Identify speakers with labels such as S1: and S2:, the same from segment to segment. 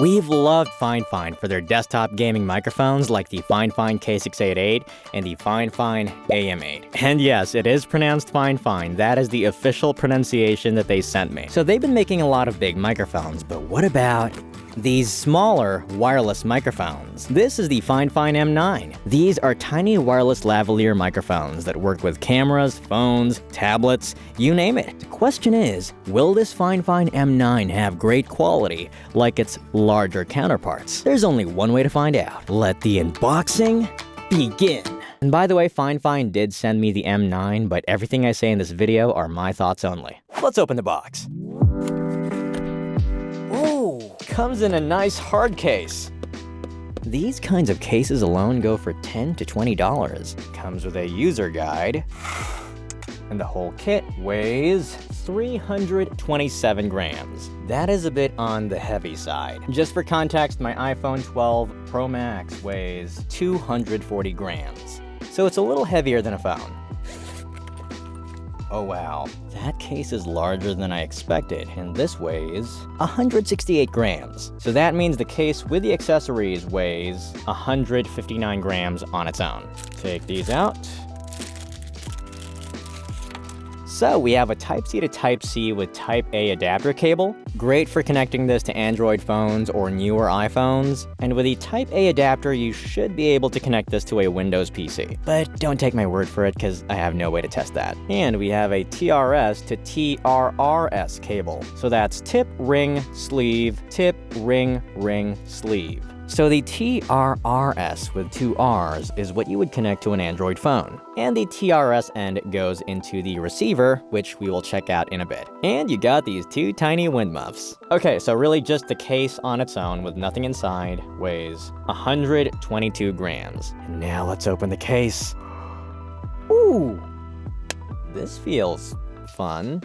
S1: We've loved Fifine for their desktop gaming microphones like the Fifine K688 and the Fifine AM8. And yes, it is pronounced Fifine. That is the official pronunciation that they sent me. So they've been making a lot of big microphones, but what about these smaller wireless microphones? This is the Fifine M9. These are tiny wireless lavalier microphones that work with cameras, phones, tablets, you name it. The question is, will this Fifine M9 have great quality like its larger counterparts? There's only one way to find out. Let the unboxing begin. And by the way, Fifine did send me the M9, but everything I say in this video are my thoughts only. Let's open the box. Ooh, comes in a nice hard case. These kinds of cases alone go for $10 to $20. Comes with a user guide. And the whole kit weighs 327 grams. That is a bit on the heavy side. Just for context, my iPhone 12 Pro Max weighs 240 grams. So it's a little heavier than a phone. Oh wow, that case is larger than I expected, and this weighs 168 grams. So that means the case with the accessories weighs 159 grams on its own. Take these out. So we have a Type-C to Type-C with Type-A adapter cable. Great for connecting this to Android phones or newer iPhones. And with the Type-A adapter, you should be able to connect this to a Windows PC. But don't take my word for it, because I have no way to test that. And we have a TRS to TRRS cable. So that's tip, ring, sleeve, tip, ring, ring, sleeve. So the TRRS with two R's is what you would connect to an Android phone. And the TRS end goes into the receiver, which we will check out in a bit. And you got these two tiny wind muffs. Okay, so really just the case on its own with nothing inside weighs 122 grams. And now let's open the case. Ooh, this feels fun.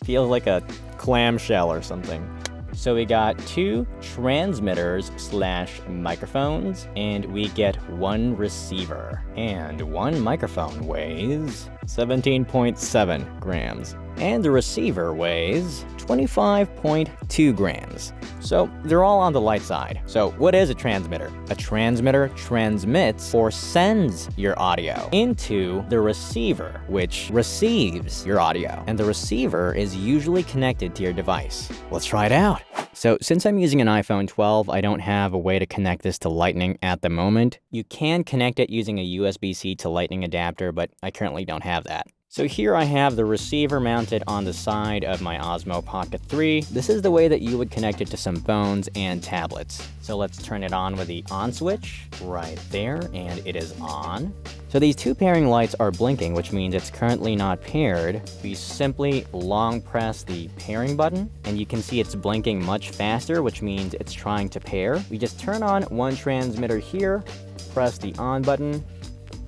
S1: Feels like a clamshell or something. So we got two transmitters / microphones, and we get one receiver. And one microphone weighs 17.7 grams. And the receiver weighs 25.2 grams. So they're all on the light side. So what is a transmitter? A transmitter transmits or sends your audio into the receiver, which receives your audio. And the receiver is usually connected to your device. Let's try it out. So since I'm using an iPhone 12, I don't have a way to connect this to Lightning at the moment. You can connect it using a USB-C to Lightning adapter, but I currently don't have that. So here I have the receiver mounted on the side of my Osmo Pocket 3. This is the way that you would connect it to some phones and tablets. So let's turn it on with the on switch right there, and it is on. So these two pairing lights are blinking, which means it's currently not paired. We simply long press the pairing button, and you can see it's blinking much faster, which means it's trying to pair. We just turn on one transmitter here, press the on button,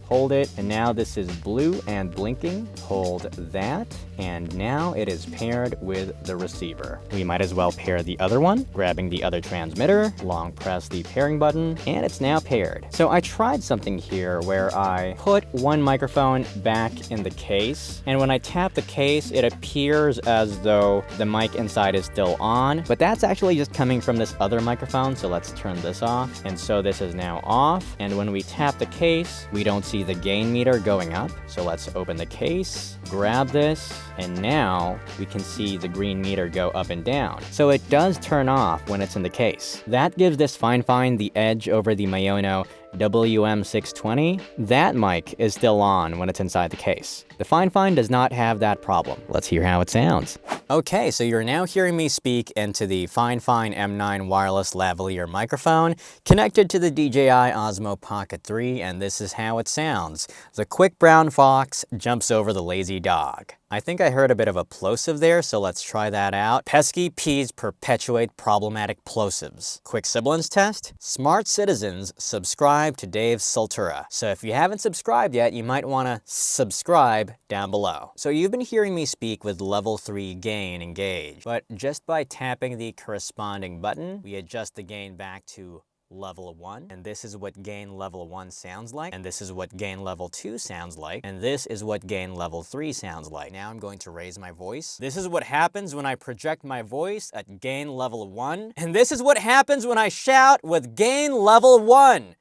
S1: hold it, and now this is blue and blinking. Hold that, and now it is paired with the receiver. We might as well pair the other one, grabbing the other transmitter, long press the pairing button, and it's now paired. So I tried something here where I put one microphone back in the case, and when I tap the case, it appears as though the mic inside is still on, but that's actually just coming from this other microphone, so let's turn this off. And so this is now off, and when we tap the case, we don't see the gain meter going up. So let's open the case, grab this, and now we can see the green meter go up and down. So it does turn off when it's in the case. That gives this Fifine the edge over the Mayono WM620. That mic is still on when it's inside the case. The Fifine does not have that problem. Let's hear how it sounds. Okay, so you're now hearing me speak into the Fifine M9 wireless lavalier microphone connected to the DJI Osmo Pocket 3, and this is how it sounds. The quick brown fox jumps over the lazy dog. I think I heard a bit of a plosive there, so let's try that out. Pesky peas perpetuate problematic plosives. Quick Sibilance Test. Smart citizens subscribe to Dave's Soltura. So if you haven't subscribed yet, you might want to subscribe down below. So you've been hearing me speak with level 3 gain engaged, but just by tapping the corresponding button, we adjust the gain back to level 1, and this is what gain level 1 sounds like, and this is what gain level 2 sounds like, and this is what gain level 3 sounds like. Now I'm going to raise my voice. This is what happens when I project my voice at gain level 1, and this is what happens when I shout with gain level 1.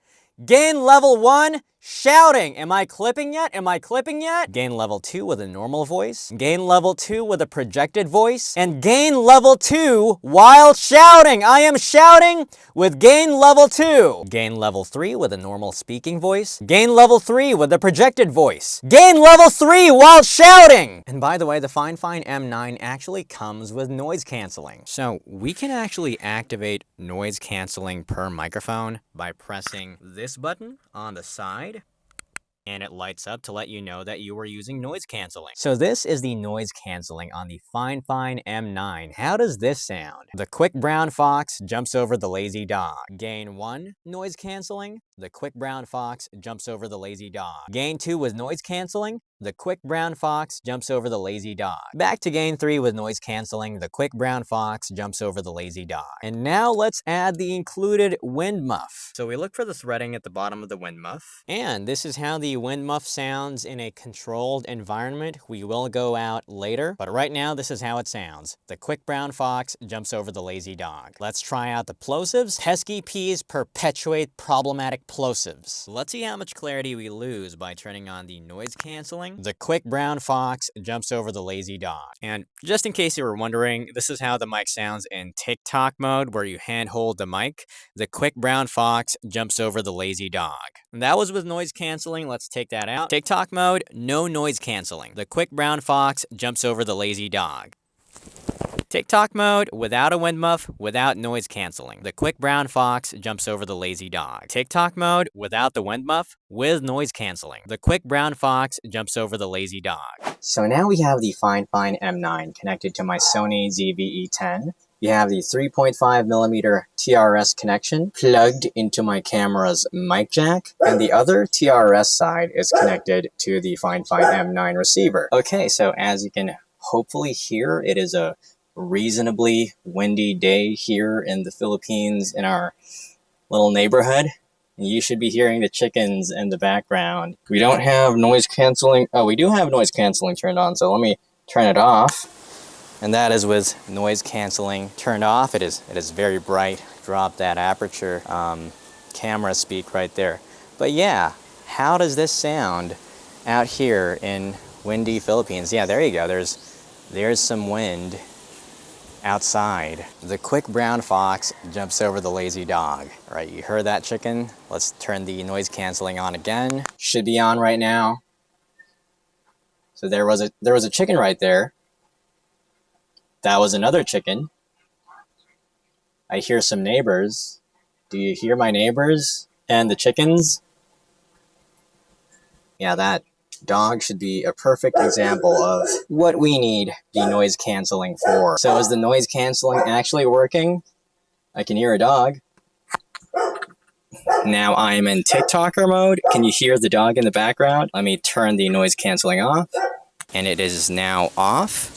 S1: Gain level 1, shouting. Am I clipping yet? Am I clipping yet? Gain level 2 with a normal voice. Gain level 2 with a projected voice. And gain level 2 while shouting. I am shouting with gain level 2. Gain level 3 with a normal speaking voice. Gain level 3 with a projected voice. Gain level 3 while shouting. And by the way, the Fifine M9 actually comes with noise canceling. So we can actually activate noise canceling per microphone by pressing this button on the side, and it lights up to let you know that you are using noise canceling. So this is the noise canceling on the Fifine M9. How does this sound? The quick brown fox jumps over the lazy dog. Gain 1, noise canceling. The quick brown fox jumps over the lazy dog. Gain 2 with noise canceling. The quick brown fox jumps over the lazy dog. Back to gain 3 with noise canceling. The quick brown fox jumps over the lazy dog. And now let's add the included wind muff. So we look for the threading at the bottom of the wind muff. And this is how the wind muff sounds in a controlled environment. We will go out later, but right now this is how it sounds. The quick brown fox jumps over the lazy dog. Let's try out the plosives. Pesky peas perpetuate problematic plosives. Let's see how much clarity we lose by turning on the noise canceling. The quick brown fox jumps over the lazy dog. And just in case you were wondering, this is how the mic sounds in TikTok mode, where you handhold the mic. The quick brown fox jumps over the lazy dog. And that was with noise canceling. Let's take that out. TikTok mode, no noise canceling. The quick brown fox jumps over the lazy dog. TikTok mode, without a wind muff, without noise canceling. The quick brown fox jumps over the lazy dog. TikTok mode, without the wind muff, with noise canceling. The quick brown fox jumps over the lazy dog. So now we have the Fifine M9 connected to my Sony ZV-E10. You have the 3.5mm TRS connection plugged into my camera's mic jack, and the other TRS side is connected to the Fifine M9 receiver. Okay, so as you can hopefully hear, it is a reasonably windy day here in the Philippines in our little neighborhood. You should be hearing the chickens in the background. We don't have noise canceling. Oh, we do have noise canceling turned on, so let me turn it off. And that is with noise canceling turned off. It is very bright. Drop that aperture camera speak right there. But yeah, how does this sound out here in windy Philippines? Yeah, there you go. There's some wind outside. The quick brown fox jumps over the lazy dog. All right, you heard that, chicken? Let's turn the noise canceling on again. Should be on right now. So there was a chicken right there. That was another chicken. I hear some neighbors. Do you hear my neighbors and the chickens? Yeah, that dog should be a perfect example of what we need the noise canceling for. So is the noise canceling actually working? I can hear a dog. Now I am in TikToker mode. Can you hear the dog in the background? Let me turn the noise canceling off. And it is now off.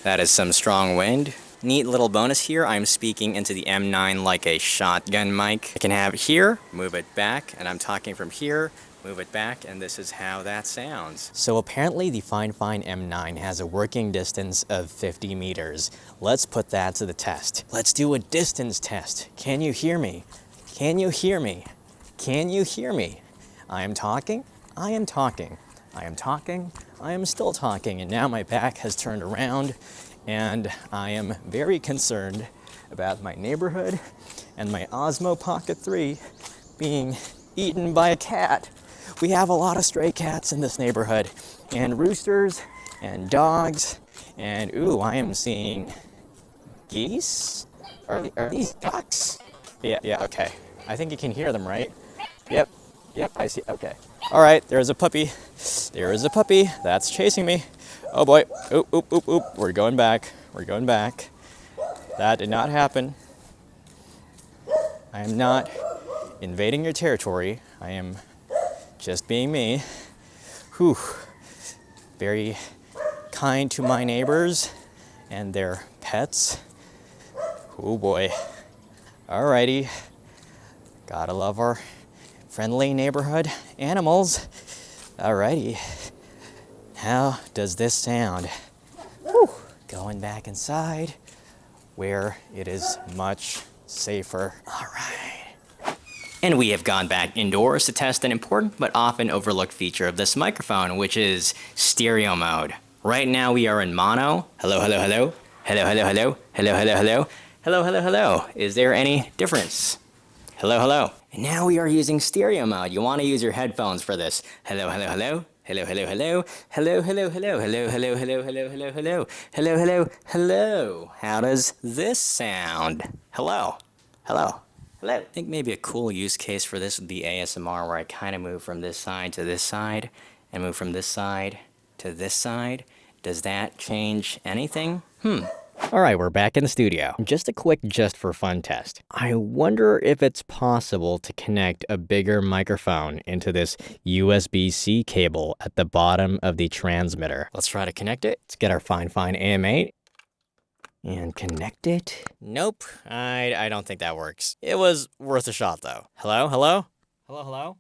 S1: That is some strong wind. Neat little bonus here, I'm speaking into the M9 like a shotgun mic. I can have it here, move it back, and I'm talking from here, move it back, and this is how that sounds. So apparently the Fifine M9 has a working distance of 50 meters. Let's put that to the test. Let's do a distance test. Can you hear me? Can you hear me? Can you hear me? I am talking, I am talking, I am talking, I am still talking, and now my back has turned around, and I am very concerned about my neighborhood and my Osmo Pocket 3 being eaten by a cat. We have a lot of stray cats in this neighborhood, and roosters, and dogs, and ooh, I am seeing geese? Are these ducks? Yeah, okay. I think you can hear them, right? Yep, I see, okay. All right, there's a puppy. There is a puppy that's chasing me. Oh boy, oop, we're going back. That did not happen. I am not invading your territory. I am just being me. Whew. Very kind to my neighbors and their pets. Oh boy. Alrighty. Gotta love our friendly neighborhood animals. Alrighty. How does this sound? Whew. Going back inside where it is much safer. Alright. And we have gone back indoors to test an important but often overlooked feature of this microphone, which is stereo mode. Right now we are in mono. Hello, hello, hello. Hello, hello, hello. Hello, hello, hello. Hello, hello, hello. Is there any difference? Hello, hello. And now we are using stereo mode. You want to use your headphones for this. Hello, hello, hello. Hello, hello, hello. Hello, hello, hello. Hello, hello, hello, hello, hello, hello. Hello, hello, hello. How does this sound? Hello. Hello. Hello. I think maybe a cool use case for this would be ASMR, where I kind of move from this side to this side and move from this side to this side. Does that change anything? Alright, we're back in the studio. Just a quick just for fun test. I wonder if it's possible to connect a bigger microphone into this USB-C cable at the bottom of the transmitter. Let's try to connect it. Let's get our Fifine M9 and connect it. Nope, I don't think that works. It was worth a shot though. Hello, hello? Hello, hello?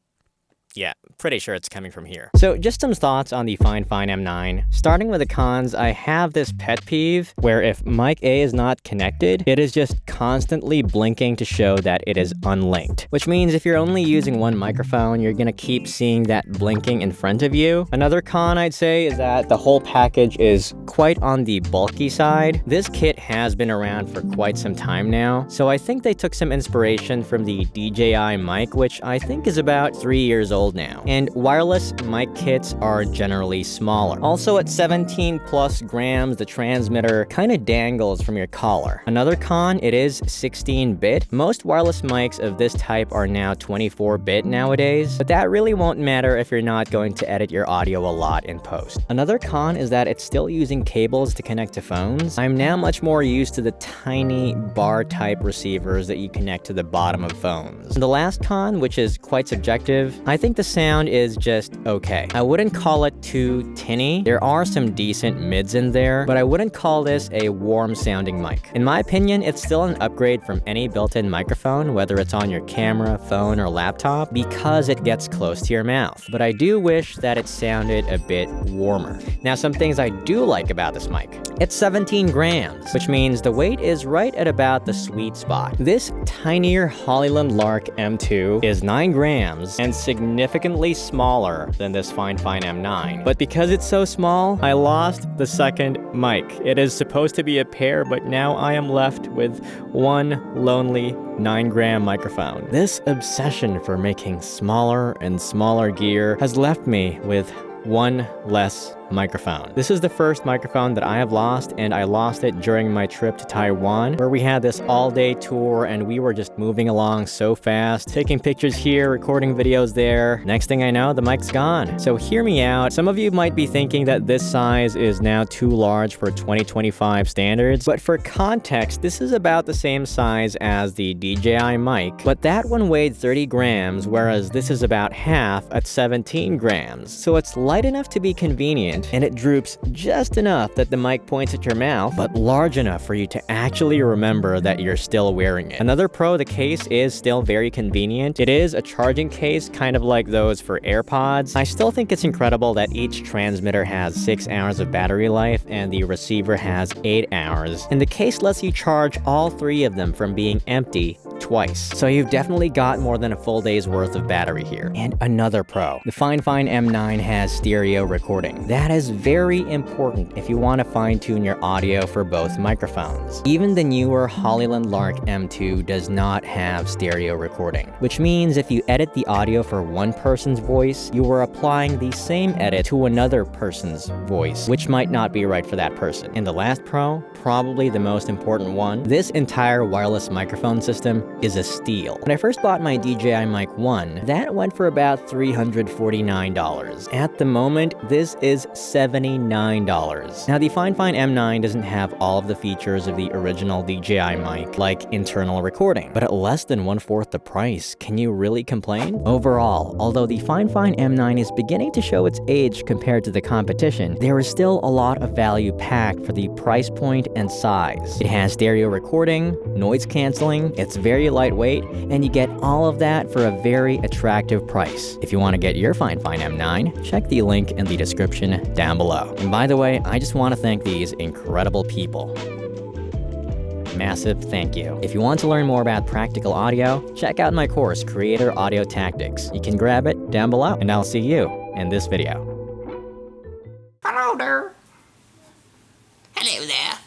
S1: Yeah, pretty sure it's coming from here. So just some thoughts on the Fifine M9. Starting with the cons, I have this pet peeve where if mic A is not connected, it is just constantly blinking to show that it is unlinked. Which means if you're only using one microphone, you're gonna keep seeing that blinking in front of you. Another con I'd say is that the whole package is quite on the bulky side. This kit has been around for quite some time now, so I think they took some inspiration from the DJI mic, which I think is about 3 years old now. And wireless mic kits are generally smaller. Also at 17 plus grams, the transmitter kind of dangles from your collar. Another con, it is 16-bit. Most wireless mics of this type are now 24-bit nowadays, but that really won't matter if you're not going to edit your audio a lot in post. Another con is that it's still using cables to connect to phones. I'm now much more used to the tiny bar type receivers that you connect to the bottom of phones. And the last con, which is quite subjective, I think the sound is just okay. I wouldn't call it too tinny. There are some decent mids in there, but I wouldn't call this a warm sounding mic. In my opinion, it's still an upgrade from any built-in microphone, whether it's on your camera, phone, or laptop, because it gets close to your mouth. But I do wish that it sounded a bit warmer. Now, some things I do like about this mic. It's 17 grams, which means the weight is right at about the sweet spot. This tinier Hollyland Lark M2 is 9 grams and significantly smaller than this Fifine M9. But because it's so small, I lost the second mic. It is supposed to be a pair, but now I am left with one lonely 9-gram microphone. This obsession for making smaller and smaller gear has left me with one less microphone. This is the first microphone that I have lost, and I lost it during my trip to Taiwan, where we had this all-day tour and we were just moving along so fast, taking pictures here, recording videos there. Next thing I know, the mic's gone. So hear me out. Some of you might be thinking that this size is now too large for 2025 standards, but for context, this is about the same size as the DJI mic, but that one weighed 30 grams, whereas this is about half at 17 grams. So it's light enough to be convenient, and it droops just enough that the mic points at your mouth, but large enough for you to actually remember that you're still wearing it. Another pro, the case is still very convenient. It is a charging case, kind of like those for AirPods. I still think it's incredible that each transmitter has 6 hours of battery life and the receiver has 8 hours. And the case lets you charge all 3 of them from being empty twice. So you've definitely got more than a full day's worth of battery here. And another pro, the Fifine M9 has stereo recording. That is very important if you want to fine-tune your audio for both microphones. Even the newer Hollyland Lark M2 does not have stereo recording, which means if you edit the audio for one person's voice, you are applying the same edit to another person's voice, which might not be right for that person. And the last pro, probably the most important one, this entire wireless microphone system is a steal. When I first bought my DJI Mic 1, that went for about $349. At the moment, this is $79. Now, the Fifine M9 doesn't have all of the features of the original DJI mic, like internal recording, but at less than 1/4 the price, can you really complain? Overall, although the Fifine M9 is beginning to show its age compared to the competition, there is still a lot of value packed for the price point and size. It has stereo recording, noise canceling, it's very lightweight, and you get all of that for a very attractive price. If you want to get your Fifine M9, check the link in the description down below. And by the way, I just want to thank these incredible people. Massive thank you. If you want to learn more about practical audio, check out my course, Creator Audio Tactics. You can grab it down below, and I'll see you in this video.
S2: Hello there. Hello there.